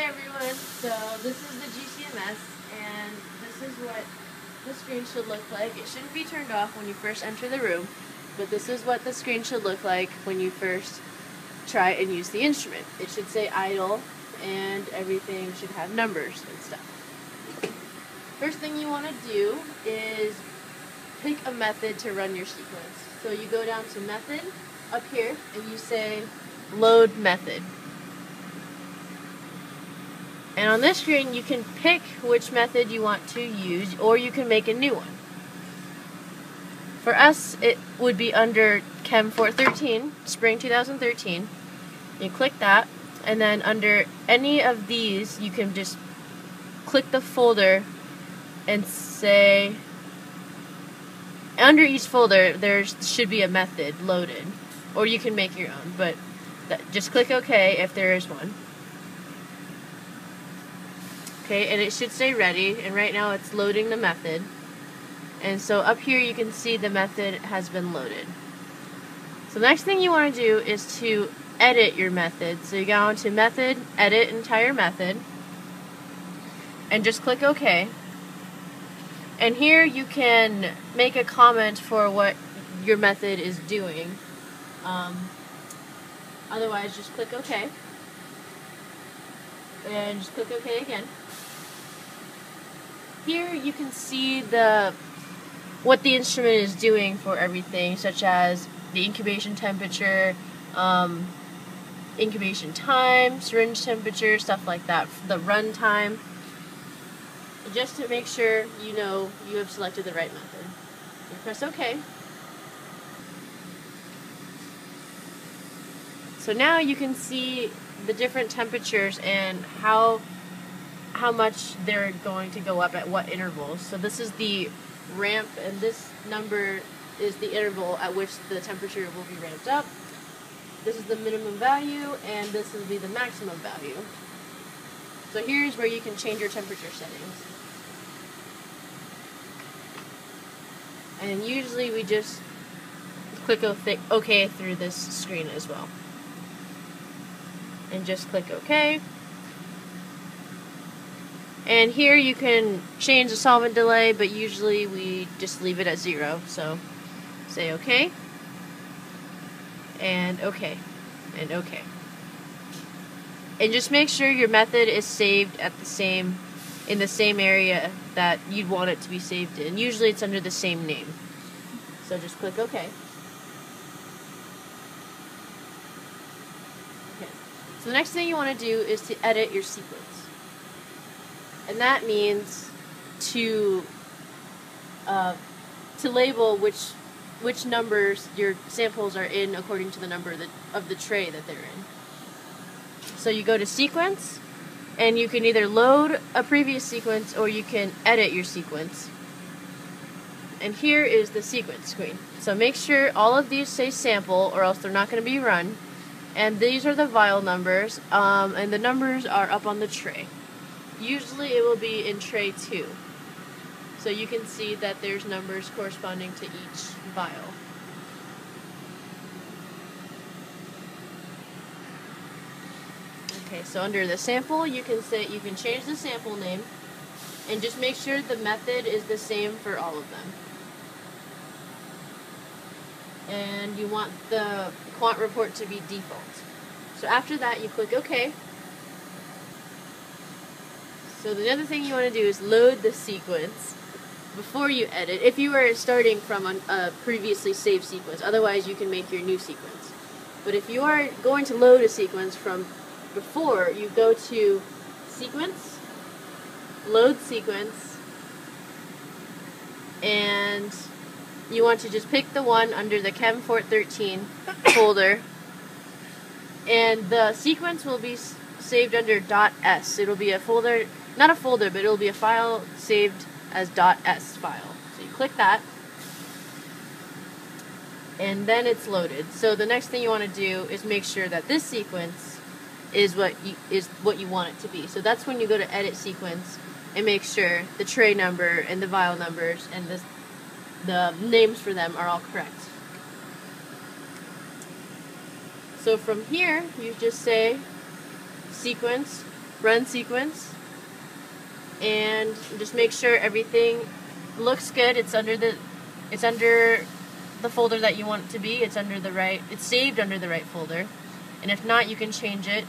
everyone, so this is the GCMS and this is what the screen should look like. It shouldn't be turned off when you first enter the room, but this is what the screen should look like when you first try and use the instrument. It should say idle and everything should have numbers and stuff. First thing you want to do is pick a method to run your sequence. So you go down to method up here and you say load method. And on this screen you can pick which method you want to use, or you can make a new one. For us it would be under Chem 413, Spring 2013. You click that, and then under any of these you can just click the folder and say, under each folder there should be a method loaded, or you can make your own, but just click OK if there is one. Okay, and it should say ready, and right now it's loading the method. And so up here you can see the method has been loaded. So the next thing you want to do is to edit your method. So you go on to method, edit entire method, and just click OK. And here you can make a comment for what your method is doing. Otherwise just click OK. And just click OK again. Here you can see what the instrument is doing for everything, such as the incubation temperature, incubation time, syringe temperature, stuff like that, the run time, just to make sure you know you have selected the right method. You press OK. So now you can see the different temperatures and how much they're going to go up at what intervals. So this is the ramp, and this number is the interval at which the temperature will be ramped up. This is the minimum value, and this will be the maximum value. So here's where you can change your temperature settings. And usually we just click OK through this screen as well. And just click OK. And here you can change the solvent delay, but usually we just leave it at 0. So say OK, and OK, and OK. And just make sure your method is saved at in the same area that you'd want it to be saved in. Usually it's under the same name. So just click OK. Okay. So the next thing you want to do is to edit your sequence. And that means to label which numbers your samples are in according to the number of the tray that they're in. So you go to sequence, and you can either load a previous sequence or you can edit your sequence. And here is the sequence screen. So make sure all of these say sample, or else they're not going to be run. And these are the vial numbers, and the numbers are up on the tray. Usually it will be in tray 2. So you can see that there's numbers corresponding to each vial. Okay, so under the sample you can change the sample name, and just make sure the method is the same for all of them. And you want the quant report to be default. So after that you click OK. So the other thing you want to do is load the sequence before you edit, if you are starting from a previously saved sequence. Otherwise you can make your new sequence. But if you are going to load a sequence from before, you go to sequence, load sequence, and you want to just pick the one under the Chem 413 folder, and the sequence will be saved under .s. It'll be a folder, not a folder, but it'll be a file saved as .s file. So you click that, and then it's loaded. So the next thing you want to do is make sure that this sequence is what you want it to be. So that's when you go to edit sequence and make sure the tray number and the vial numbers and the names for them are all correct. So from here you just say sequence run sequence, and just make sure everything looks good. It's under the folder that you want it to be. It's saved under the right folder. And if not, you can change it.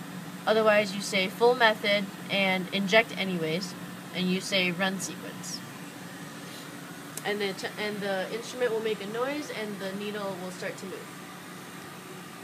Otherwise, you say full method and inject anyways, and you say run sequence. And the instrument will make a noise, and the needle will start to move.